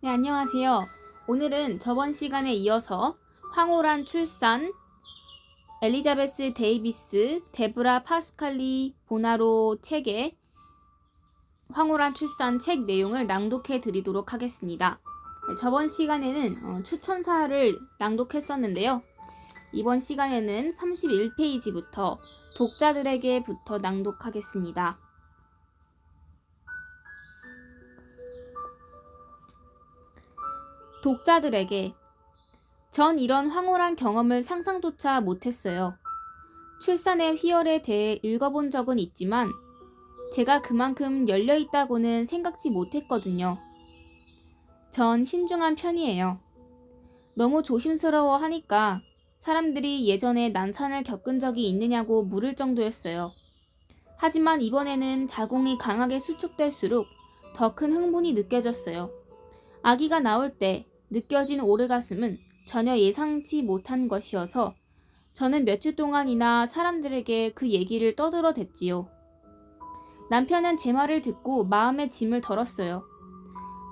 네, 안녕하세요. 오늘은 저번 시간에 이어서 황홀한 출산, 엘리자베스 데이비스, 데브라 파스칼리 보나로 책의 황홀한 출산 책 내용을 낭독해 드리도록 하겠습니다. 네, 저번 시간에는 추천사를 낭독했었는데요. 이번 시간에는 31페이지부터 독자들에게부터 낭독하겠습니다. 독자들에게 전 이런 황홀한 경험을 상상조차 못했어요. 출산의 희열에 대해 읽어본 적은 있지만 제가 그만큼 열려있다고는 생각지 못했거든요. 전 신중한 편이에요. 너무 조심스러워 하니까 사람들이 예전에 난산을 겪은 적이 있느냐고 물을 정도였어요. 하지만 이번에는 자궁이 강하게 수축될수록 더 큰 흥분이 느껴졌어요. 아기가 나올 때 느껴진 오르가슴은 전혀 예상치 못한 것이어서 저는 며칠 동안이나 사람들에게 그 얘기를 떠들어댔지요. 남편은 제 말을 듣고 마음의 짐을 덜었어요.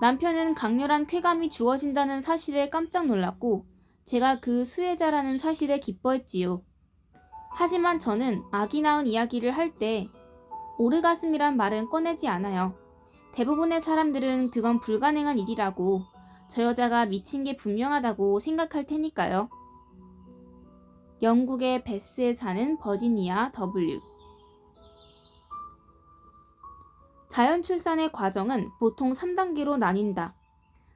남편은 강렬한 쾌감이 주어진다는 사실에 깜짝 놀랐고 제가 그 수혜자라는 사실에 기뻐했지요. 하지만 저는 아기 낳은 이야기를 할 때 오르가슴이란 말은 꺼내지 않아요. 대부분의 사람들은 그건 불가능한 일이라고, 저 여자가 미친 게 분명하다고 생각할 테니까요. 영국의 베스에 사는 버지니아 W. 자연 출산의 과정은 보통 3단계로 나뉜다.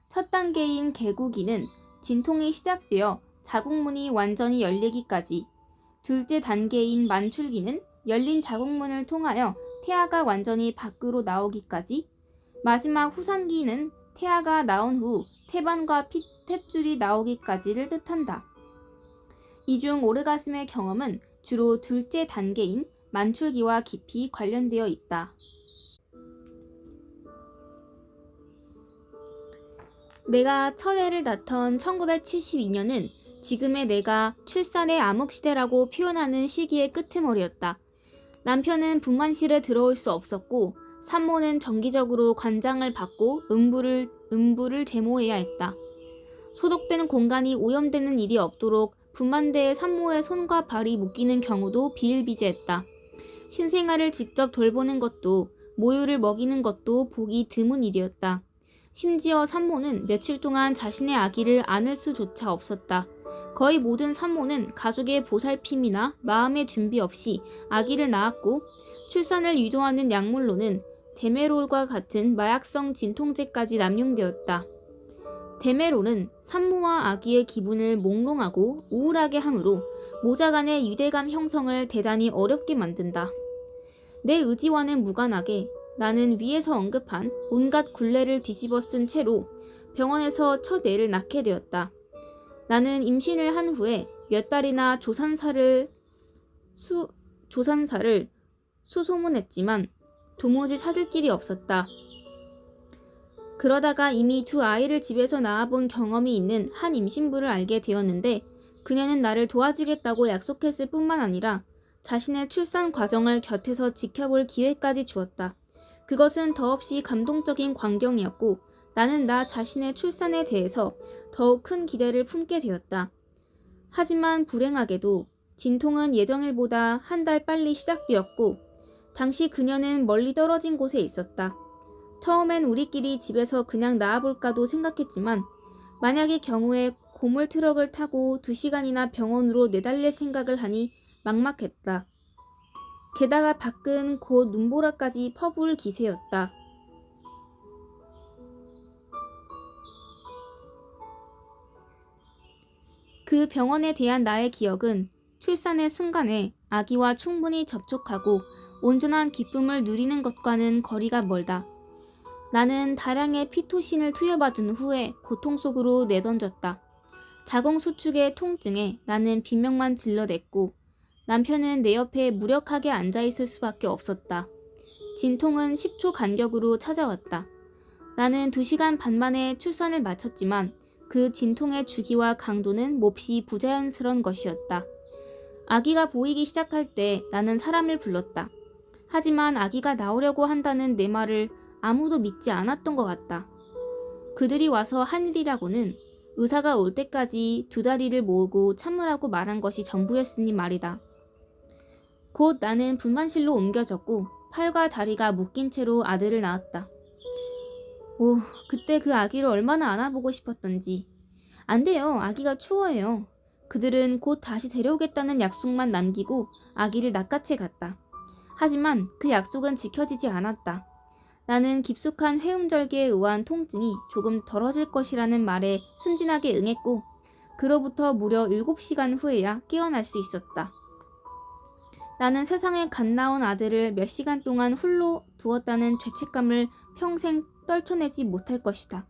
첫 단계인 개구기는 진통이 시작되어 자궁문이 완전히 열리기까지, 둘째 단계인 만출기는 열린 자궁문을 통하여 태아가 완전히 밖으로 나오기까지, 마지막 후산기는 태아가 나온 후 태반과 탯줄이 나오기까지를 뜻한다. 이 중 오르가슴의 경험은 주로 둘째 단계인 만출기와 깊이 관련되어 있다. 내가 첫 애를 낳던 1972년은 지금의 내가 출산의 암흑시대라고 표현하는 시기의 끄트머리였다. 남편은 분만실에 들어올 수 없었고 산모는 정기적으로 관장을 받고 음부를 제모해야 했다. 소독된 공간이 오염되는 일이 없도록 분만대에 산모의 손과 발이 묶이는 경우도 비일비재했다. 신생아를 직접 돌보는 것도 모유를 먹이는 것도 보기 드문 일이었다. 심지어 산모는 며칠 동안 자신의 아기를 안을 수조차 없었다. 거의 모든 산모는 가족의 보살핌이나 마음의 준비 없이 아기를 낳았고 출산을 유도하는 약물로는 데메롤과 같은 마약성 진통제까지 남용되었다. 데메롤은 산모와 아기의 기분을 몽롱하고 우울하게 하므로 모자 간의 유대감 형성을 대단히 어렵게 만든다. 내 의지와는 무관하게 나는 위에서 언급한 온갖 굴레를 뒤집어 쓴 채로 병원에서 첫 애를 낳게 되었다. 나는 임신을 한 후에 몇 달이나 조산사를 수소문했지만 도무지 찾을 길이 없었다. 그러다가 이미 두 아이를 집에서 낳아본 경험이 있는 한 임신부를 알게 되었는데 그녀는 나를 도와주겠다고 약속했을 뿐만 아니라 자신의 출산 과정을 곁에서 지켜볼 기회까지 주었다. 그것은 더없이 감동적인 광경이었고 나는 나 자신의 출산에 대해서 더욱 큰 기대를 품게 되었다. 하지만 불행하게도 진통은 예정일보다 한 달 빨리 시작되었고 당시 그녀는 멀리 떨어진 곳에 있었다. 처음엔 우리끼리 집에서 그냥 나아볼까도 생각했지만 만약의 경우에 고물 트럭을 타고 2시간이나 병원으로 내달릴 생각을 하니 막막했다. 게다가 밖은 곧 눈보라까지 퍼부을 기세였다. 그 병원에 대한 나의 기억은 출산의 순간에 아기와 충분히 접촉하고 온전한 기쁨을 누리는 것과는 거리가 멀다. 나는 다량의 피토신을 투여받은 후에 고통 속으로 내던졌다. 자궁 수축의 통증에 나는 비명만 질러댔고 남편은 내 옆에 무력하게 앉아있을 수밖에 없었다. 진통은 10초 간격으로 찾아왔다. 나는 2시간 반 만에 출산을 마쳤지만 그 진통의 주기와 강도는 몹시 부자연스러운 것이었다. 아기가 보이기 시작할 때 나는 사람을 불렀다. 하지만 아기가 나오려고 한다는 내 말을 아무도 믿지 않았던 것 같다. 그들이 와서 한 일이라고는 의사가 올 때까지 두 다리를 모으고 참으라고 말한 것이 전부였으니 말이다. 곧 나는 분만실로 옮겨졌고 팔과 다리가 묶인 채로 아들을 낳았다. 오, 그때 그 아기를 얼마나 안아보고 싶었던지. 안 돼요. 아기가 추워해요. 그들은 곧 다시 데려오겠다는 약속만 남기고 아기를 낚아채 갔다. 하지만 그 약속은 지켜지지 않았다. 나는 깊숙한 회음절개에 의한 통증이 조금 덜어질 것이라는 말에 순진하게 응했고 그로부터 무려 7시간 후에야 깨어날 수 있었다. 나는 세상에 갓 나온 아들을 몇 시간 동안 홀로 두었다는 죄책감을 평생 떨쳐내지 못할 것이다.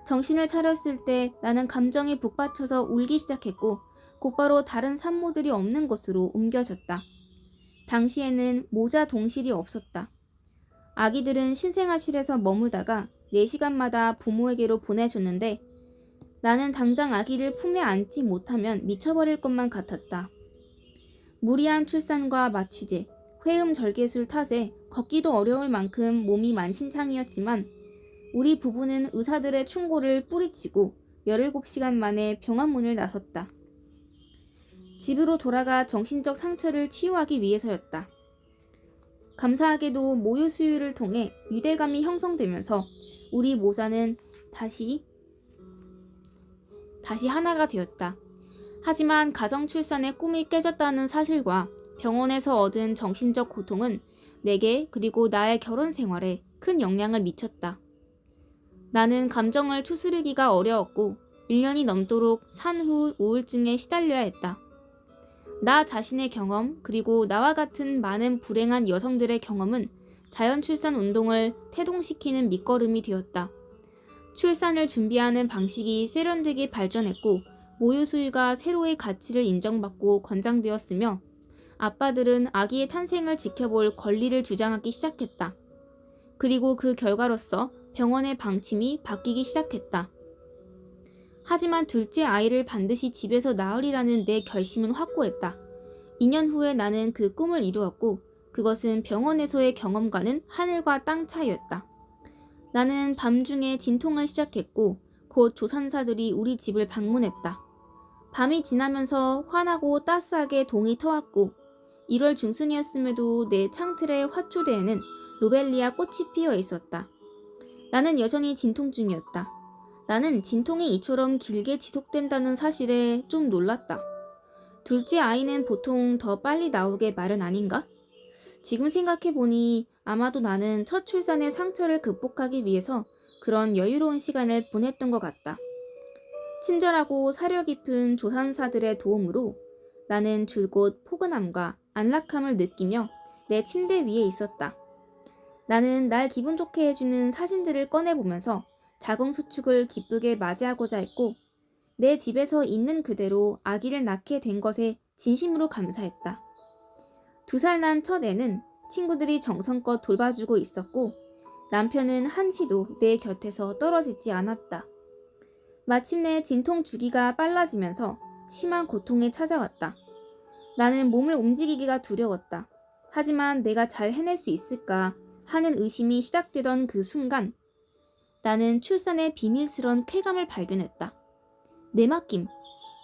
정신을 차렸을 때 나는 감정이 북받쳐서 울기 시작했고 곧바로 다른 산모들이 없는 곳으로 옮겨졌다. 당시에는 모자 동실이 없었다. 아기들은 신생아실에서 머물다가 4시간마다 부모에게로 보내줬는데 나는 당장 아기를 품에 안지 못하면 미쳐버릴 것만 같았다. 무리한 출산과 마취제, 회음절개술 탓에 걷기도 어려울 만큼 몸이 만신창이었지만 우리 부부는 의사들의 충고를 뿌리치고 17시간 만에 병원문을 나섰다. 집으로 돌아가 정신적 상처를 치유하기 위해서였다. 감사하게도 모유 수유를 통해 유대감이 형성되면서 우리 모자는 다시 하나가 되었다. 하지만 가정 출산의 꿈이 깨졌다는 사실과 병원에서 얻은 정신적 고통은 내게 그리고 나의 결혼 생활에 큰 영향을 미쳤다. 나는 감정을 추스르기가 어려웠고 1년이 넘도록 산후 우울증에 시달려야 했다. 나 자신의 경험 그리고 나와 같은 많은 불행한 여성들의 경험은 자연 출산 운동을 태동시키는 밑거름이 되었다. 출산을 준비하는 방식이 세련되게 발전했고 모유 수유가 새로의 가치를 인정받고 권장되었으며 아빠들은 아기의 탄생을 지켜볼 권리를 주장하기 시작했다. 그리고 그 결과로서 병원의 방침이 바뀌기 시작했다. 하지만 둘째 아이를 반드시 집에서 낳으리라는 내 결심은 확고했다. 2년 후에 나는 그 꿈을 이루었고 그것은 병원에서의 경험과는 하늘과 땅 차이였다. 나는 밤중에 진통을 시작했고 곧 조산사들이 우리 집을 방문했다. 밤이 지나면서 환하고 따스하게 동이 터왔고 1월 중순이었음에도 내 창틀의 화초대에는 로벨리아 꽃이 피어 있었다. 나는 여전히 진통 중이었다. 나는 진통이 이처럼 길게 지속된다는 사실에 좀 놀랐다. 둘째 아이는 보통 더 빨리 나오게 마련 아닌가? 지금 생각해보니 아마도 나는 첫 출산의 상처를 극복하기 위해서 그런 여유로운 시간을 보냈던 것 같다. 친절하고 사려 깊은 조산사들의 도움으로 나는 줄곧 포근함과 안락함을 느끼며 내 침대 위에 있었다. 나는 날 기분 좋게 해주는 사진들을 꺼내보면서 자궁수축을 기쁘게 맞이하고자 했고 내 집에서 있는 그대로 아기를 낳게 된 것에 진심으로 감사했다. 2살 난 첫 애는 친구들이 정성껏 돌봐주고 있었고 남편은 한시도 내 곁에서 떨어지지 않았다. 마침내 진통 주기가 빨라지면서 심한 고통이 찾아왔다. 나는 몸을 움직이기가 두려웠다. 하지만 내가 잘 해낼 수 있을까 하는 의심이 시작되던 그 순간 나는 출산의 비밀스런 쾌감을 발견했다. 내맡김.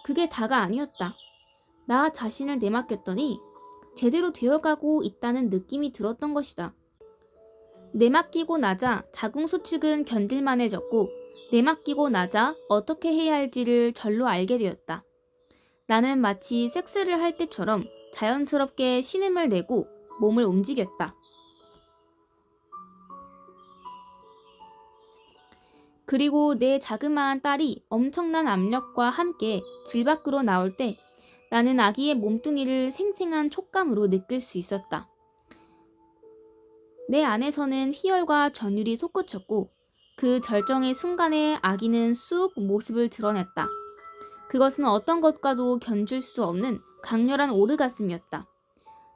그게 다가 아니었다. 나 자신을 내맡겼더니 제대로 되어가고 있다는 느낌이 들었던 것이다. 내맡기고 나자 자궁수축은 견딜만해졌고 내맡기고 나자 어떻게 해야 할지를 절로 알게 되었다. 나는 마치 섹스를 할 때처럼 자연스럽게 신음을 내고 몸을 움직였다. 그리고 내 자그마한 딸이 엄청난 압력과 함께 질 밖으로 나올 때 나는 아기의 몸뚱이를 생생한 촉감으로 느낄 수 있었다. 내 안에서는 희열과 전율이 솟구쳤고 그 절정의 순간에 아기는 쑥 모습을 드러냈다. 그것은 어떤 것과도 견줄 수 없는 강렬한 오르가슴이었다.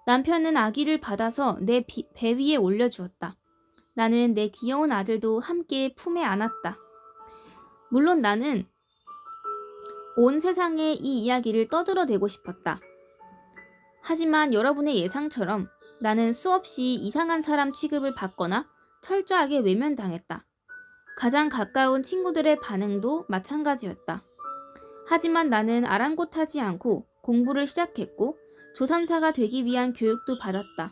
남편은 아기를 받아서 내 배 위에 올려주었다. 나는 내 귀여운 아들도 함께 품에 안았다. 물론 나는 온 세상에 이 이야기를 떠들어대고 싶었다. 하지만 여러분의 예상처럼 나는 수없이 이상한 사람 취급을 받거나 철저하게 외면당했다. 가장 가까운 친구들의 반응도 마찬가지였다. 하지만 나는 아랑곳하지 않고 공부를 시작했고 조산사가 되기 위한 교육도 받았다.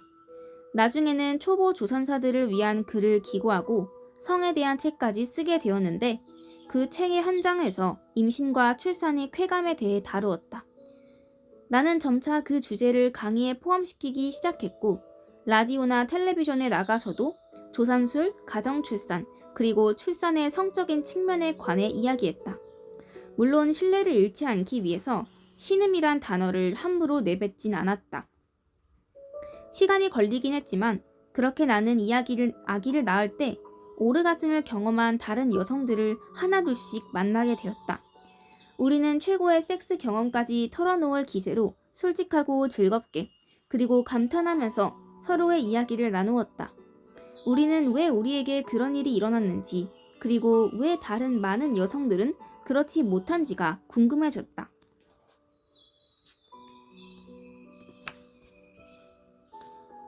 나중에는 초보 조산사들을 위한 글을 기고하고 성에 대한 책까지 쓰게 되었는데 그 책의 한 장에서 임신과 출산의 쾌감에 대해 다루었다. 나는 점차 그 주제를 강의에 포함시키기 시작했고 라디오나 텔레비전에 나가서도 조산술, 가정출산, 그리고 출산의 성적인 측면에 관해 이야기했다. 물론 신뢰를 잃지 않기 위해서 신음이란 단어를 함부로 내뱉진 않았다. 시간이 걸리긴 했지만 그렇게 나는 아기를 낳을 때 오르가즘을 경험한 다른 여성들을 하나둘씩 만나게 되었다. 우리는 최고의 섹스 경험까지 털어놓을 기세로 솔직하고 즐겁게 그리고 감탄하면서 서로의 이야기를 나누었다. 우리는 왜 우리에게 그런 일이 일어났는지 그리고 왜 다른 많은 여성들은 그렇지 못한지가 궁금해졌다.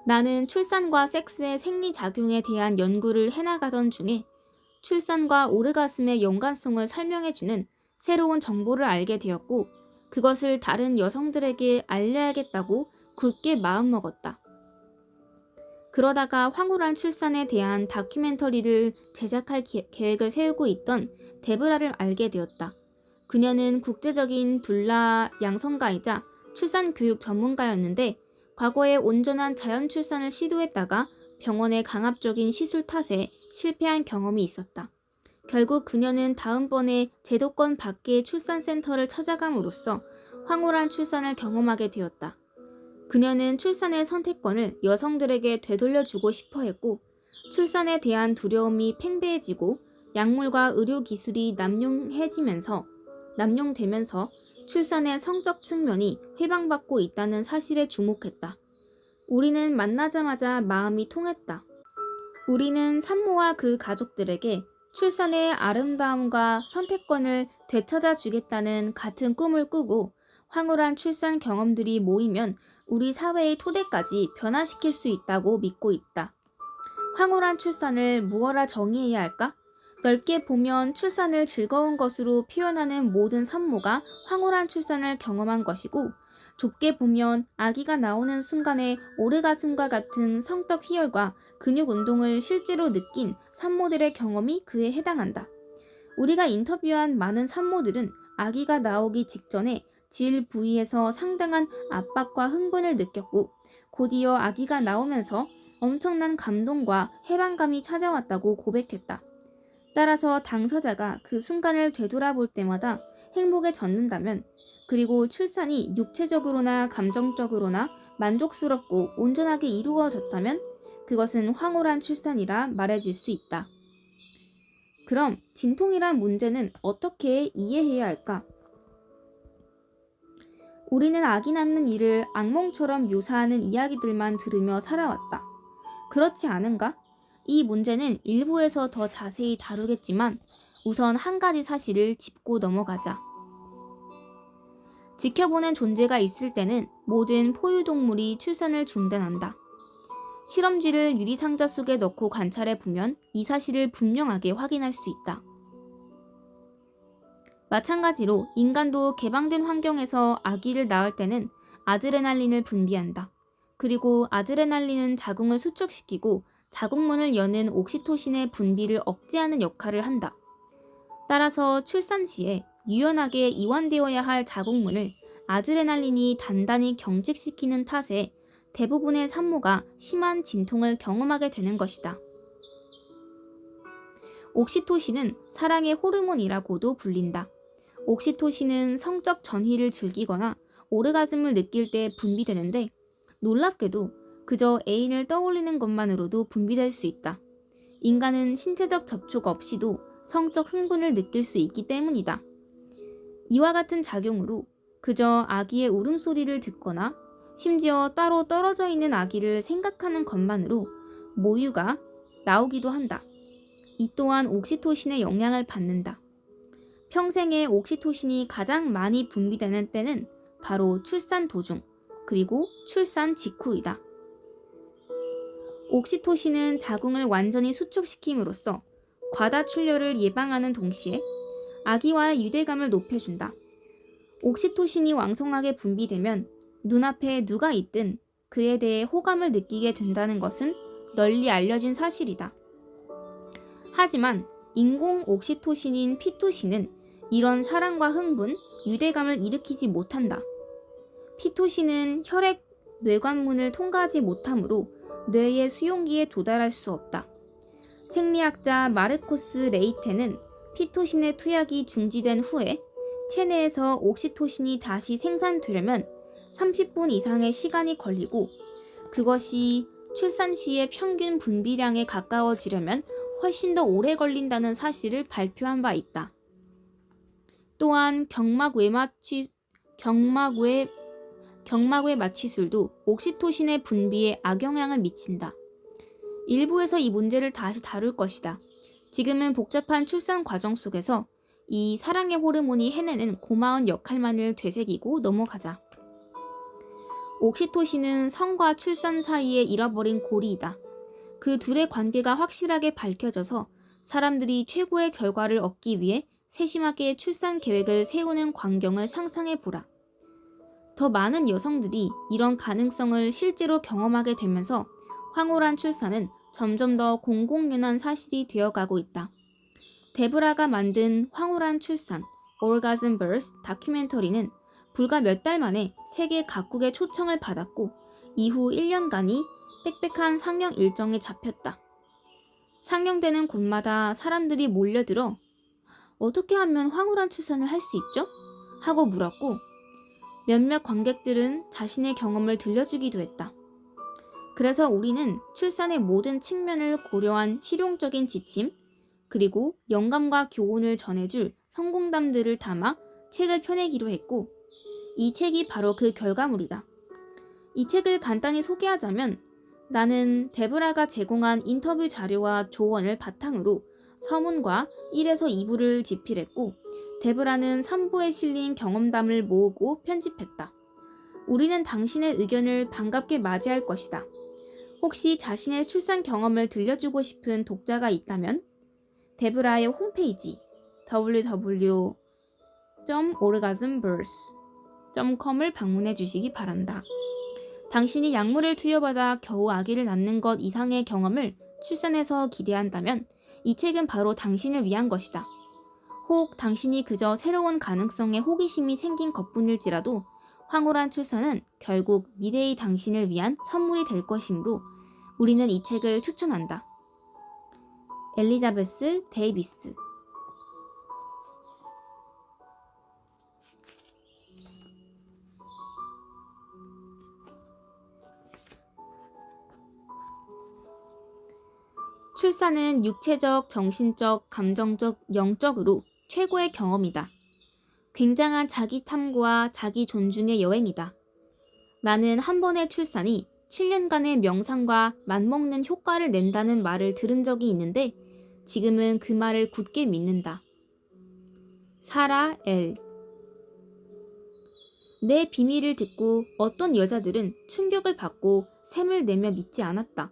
나는 출산과 섹스의 생리작용에 대한 연구를 해나가던 중에 출산과 오르가즘의 연관성을 설명해주는 새로운 정보를 알게 되었고 그것을 다른 여성들에게 알려야겠다고 굳게 마음먹었다. 그러다가 황홀한 출산에 대한 다큐멘터리를 제작할 계획을 세우고 있던 데브라를 알게 되었다. 그녀는 국제적인 둘라 양성가이자 출산교육 전문가였는데 과거에 온전한 자연 출산을 시도했다가 병원의 강압적인 시술 탓에 실패한 경험이 있었다. 결국 그녀는 다음번에 제도권 밖의 출산센터를 찾아감으로써 황홀한 출산을 경험하게 되었다. 그녀는 출산의 선택권을 여성들에게 되돌려주고 싶어 했고 출산에 대한 두려움이 팽배해지고 약물과 의료기술이 남용되면서 출산의 성적 측면이 회방받고 있다는 사실에 주목했다. 우리는 만나자마자 마음이 통했다. 우리는 산모와 그 가족들에게 출산의 아름다움과 선택권을 되찾아 주겠다는 같은 꿈을 꾸고 황홀한 출산 경험들이 모이면 우리 사회의 토대까지 변화시킬 수 있다고 믿고 있다. 황홀한 출산을 무엇라 정의해야 할까? 넓게 보면 출산을 즐거운 것으로 표현하는 모든 산모가 황홀한 출산을 경험한 것이고 좁게 보면 아기가 나오는 순간에 오르가즘과 같은 성적 희열과 근육 운동을 실제로 느낀 산모들의 경험이 그에 해당한다. 우리가 인터뷰한 많은 산모들은 아기가 나오기 직전에 질 부위에서 상당한 압박과 흥분을 느꼈고 곧이어 아기가 나오면서 엄청난 감동과 해방감이 찾아왔다고 고백했다. 따라서 당사자가 그 순간을 되돌아볼 때마다 행복에 젖는다면 그리고 출산이 육체적으로나 감정적으로나 만족스럽고 온전하게 이루어졌다면 그것은 황홀한 출산이라 말해질 수 있다. 그럼 진통이란 문제는 어떻게 이해해야 할까? 우리는 아기 낳는 일을 악몽처럼 묘사하는 이야기들만 들으며 살아왔다. 그렇지 않은가? 이 문제는 일부에서 더 자세히 다루겠지만 우선 한 가지 사실을 짚고 넘어가자. 지켜보는 존재가 있을 때는 모든 포유동물이 출산을 중단한다. 실험쥐를 유리상자 속에 넣고 관찰해 보면 이 사실을 분명하게 확인할 수 있다. 마찬가지로 인간도 개방된 환경에서 아기를 낳을 때는 아드레날린을 분비한다. 그리고 아드레날린은 자궁을 수축시키고 자궁문을 여는 옥시토신의 분비를 억제하는 역할을 한다. 따라서 출산 시에 유연하게 이완되어야 할 자궁문을 아드레날린이 단단히 경직시키는 탓에 대부분의 산모가 심한 진통을 경험하게 되는 것이다. 옥시토신은 사랑의 호르몬이라고도 불린다. 옥시토신은 성적 전휘를 즐기거나 오르가즘을 느낄 때 분비되는데 놀랍게도 그저 애인을 떠올리는 것만으로도 분비될 수 있다. 인간은 신체적 접촉 없이도 성적 흥분을 느낄 수 있기 때문이다. 이와 같은 작용으로 그저 아기의 울음소리를 듣거나 심지어 따로 떨어져 있는 아기를 생각하는 것만으로 모유가 나오기도 한다. 이 또한 옥시토신의 영향을 받는다. 평생에 옥시토신이 가장 많이 분비되는 때는 바로 출산 도중, 그리고 출산 직후이다. 옥시토신은 자궁을 완전히 수축시킴으로써 과다출혈을 예방하는 동시에 아기와의 유대감을 높여준다. 옥시토신이 왕성하게 분비되면 눈앞에 누가 있든 그에 대해 호감을 느끼게 된다는 것은 널리 알려진 사실이다. 하지만 인공 옥시토신인 피토신은 이런 사랑과 흥분, 유대감을 일으키지 못한다. 피토신은 혈액 뇌관문을 통과하지 못하므로 뇌의 수용기에 도달할 수 없다. 생리학자 마르코스 레이테는 피토신의 투약이 중지된 후에 체내에서 옥시토신이 다시 생산되려면 30분 이상의 시간이 걸리고 그것이 출산 시의 평균 분비량에 가까워지려면 훨씬 더 오래 걸린다는 사실을 발표한 바 있다. 또한 경막외 마취술도 옥시토신의 분비에 악영향을 미친다. 일부에서 이 문제를 다시 다룰 것이다. 지금은 복잡한 출산 과정 속에서 이 사랑의 호르몬이 해내는 고마운 역할만을 되새기고 넘어가자. 옥시토신은 성과 출산 사이에 잃어버린 고리이다. 그 둘의 관계가 확실하게 밝혀져서 사람들이 최고의 결과를 얻기 위해 세심하게 출산 계획을 세우는 광경을 상상해 보라. 더 많은 여성들이 이런 가능성을 실제로 경험하게 되면서 황홀한 출산은 점점 더 공공연한 사실이 되어가고 있다. 데브라가 만든 황홀한 출산, Orgasm Birth 다큐멘터리는 불과 몇 달 만에 세계 각국의 초청을 받았고 이후 1년간이 빽빽한 상영 일정에 잡혔다. 상영되는 곳마다 사람들이 몰려들어 어떻게 하면 황홀한 출산을 할 수 있죠? 하고 물었고 몇몇 관객들은 자신의 경험을 들려주기도 했다. 그래서 우리는 출산의 모든 측면을 고려한 실용적인 지침, 그리고 영감과 교훈을 전해줄 성공담들을 담아 책을 펴내기로 했고 이 책이 바로 그 결과물이다. 이 책을 간단히 소개하자면 나는 데브라가 제공한 인터뷰 자료와 조언을 바탕으로 서문과 1에서 2부를 집필했고 데브라는 3부에 실린 경험담을 모으고 편집했다. 우리는 당신의 의견을 반갑게 맞이할 것이다. 혹시 자신의 출산 경험을 들려주고 싶은 독자가 있다면 데브라의 홈페이지 www.orgasmbirth.com을 방문해 주시기 바란다. 당신이 약물을 투여받아 겨우 아기를 낳는 것 이상의 경험을 출산에서 기대한다면 이 책은 바로 당신을 위한 것이다. 혹 당신이 그저 새로운 가능성에 호기심이 생긴 것뿐일지라도 황홀한 출산은 결국 미래의 당신을 위한 선물이 될 것이므로 우리는 이 책을 추천한다. 엘리자베스 데이비스. 출산은 육체적, 정신적, 감정적, 영적으로 최고의 경험이다. 굉장한 자기 탐구와 자기 존중의 여행이다. 나는 한 번의 출산이 7년간의 명상과 맞먹는 효과를 낸다는 말을 들은 적이 있는데 지금은 그 말을 굳게 믿는다. 사라 엘. 내 비밀을 듣고 어떤 여자들은 충격을 받고 샘을 내며 믿지 않았다.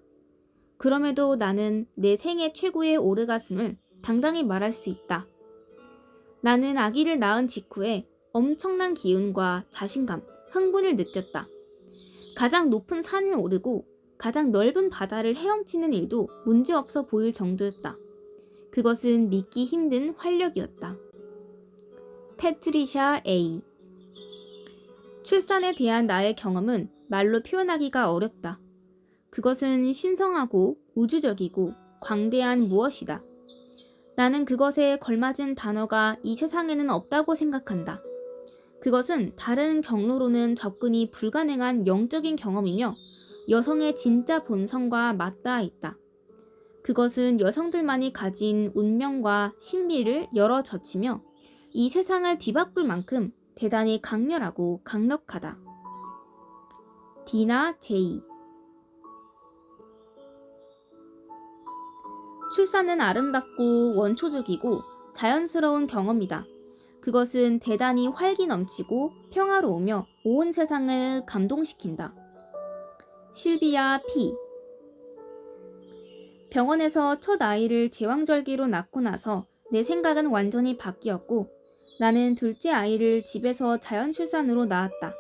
그럼에도 나는 내 생애 최고의 오르가슴을 당당히 말할 수 있다. 나는 아기를 낳은 직후에 엄청난 기운과 자신감, 흥분을 느꼈다. 가장 높은 산을 오르고 가장 넓은 바다를 헤엄치는 일도 문제없어 보일 정도였다. 그것은 믿기 힘든 활력이었다. 패트리샤 A. 출산에 대한 나의 경험은 말로 표현하기가 어렵다. 그것은 신성하고 우주적이고 광대한 무엇이다. 나는 그것에 걸맞은 단어가 이 세상에는 없다고 생각한다. 그것은 다른 경로로는 접근이 불가능한 영적인 경험이며 여성의 진짜 본성과 맞닿아 있다. 그것은 여성들만이 가진 운명과 신비를 열어 젖히며 이 세상을 뒤바꿀 만큼 대단히 강렬하고 강력하다. 디나 제이. 출산은 아름답고 원초적이고 자연스러운 경험이다. 그것은 대단히 활기 넘치고 평화로우며 온 세상을 감동시킨다. 실비아 P. 병원에서 첫 아이를 제왕절개로 낳고 나서 내 생각은 완전히 바뀌었고 나는 둘째 아이를 집에서 자연 출산으로 낳았다.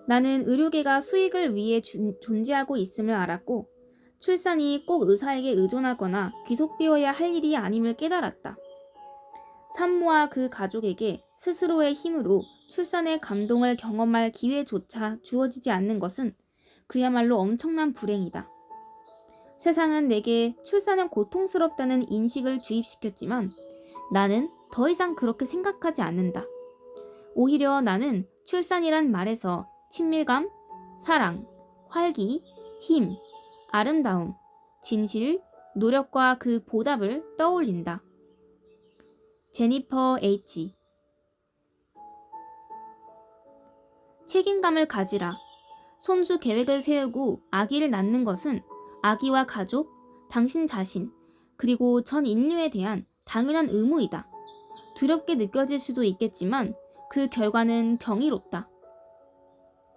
나는 의료계가 수익을 위해 존재하고 있음을 알았고 출산이 꼭 의사에게 의존하거나 귀속되어야 할 일이 아님을 깨달았다. 산모와 그 가족에게 스스로의 힘으로 출산의 감동을 경험할 기회조차 주어지지 않는 것은 그야말로 엄청난 불행이다. 세상은 내게 출산은 고통스럽다는 인식을 주입시켰지만 나는 더 이상 그렇게 생각하지 않는다. 오히려 나는 출산이란 말에서 친밀감, 사랑, 활기, 힘, 아름다움, 진실, 노력과 그 보답을 떠올린다. 제니퍼 H. 책임감을 가지라. 손수 계획을 세우고 아기를 낳는 것은 아기와 가족, 당신 자신, 그리고 전 인류에 대한 당연한 의무이다. 두렵게 느껴질 수도 있겠지만 그 결과는 경이롭다.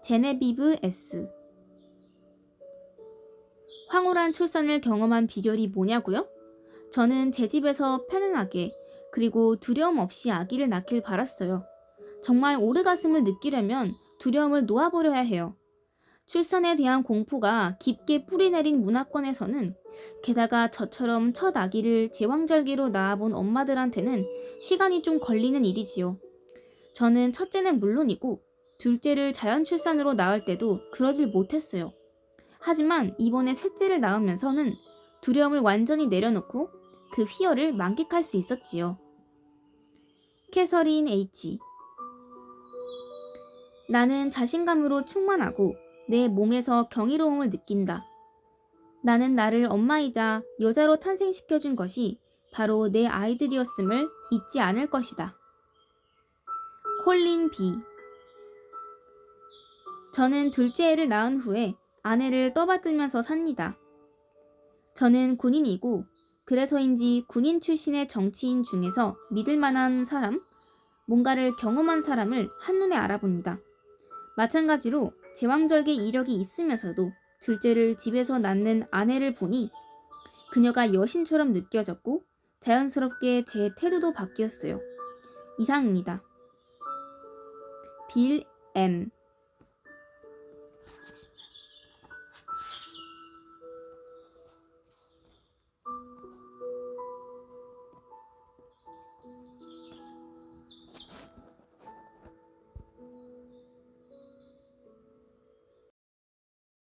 제네비브 S. 황홀한 출산을 경험한 비결이 뭐냐고요? 저는 제 집에서 편안하게 그리고 두려움 없이 아기를 낳길 바랐어요. 정말 오르가슴을 느끼려면 두려움을 놓아버려야 해요. 출산에 대한 공포가 깊게 뿌리내린 문화권에서는 게다가 저처럼 첫 아기를 제왕절개로 낳아본 엄마들한테는 시간이 좀 걸리는 일이지요. 저는 첫째는 물론이고 둘째를 자연 출산으로 낳을 때도 그러질 못했어요. 하지만 이번에 셋째를 낳으면서는 두려움을 완전히 내려놓고 그 희열을 만끽할 수 있었지요. 캐서린 H. 나는 자신감으로 충만하고 내 몸에서 경이로움을 느낀다. 나는 나를 엄마이자 여자로 탄생시켜준 것이 바로 내 아이들이었음을 잊지 않을 것이다. 콜린 B. 저는 둘째 애를 낳은 후에 아내를 떠받들면서 삽니다. 저는 군인이고 그래서인지 군인 출신의 정치인 중에서 믿을 만한 사람, 뭔가를 경험한 사람을 한눈에 알아봅니다. 마찬가지로 제왕절개 이력이 있으면서도 둘째를 집에서 낳는 아내를 보니 그녀가 여신처럼 느껴졌고 자연스럽게 제 태도도 바뀌었어요. 이상입니다. 빌 M.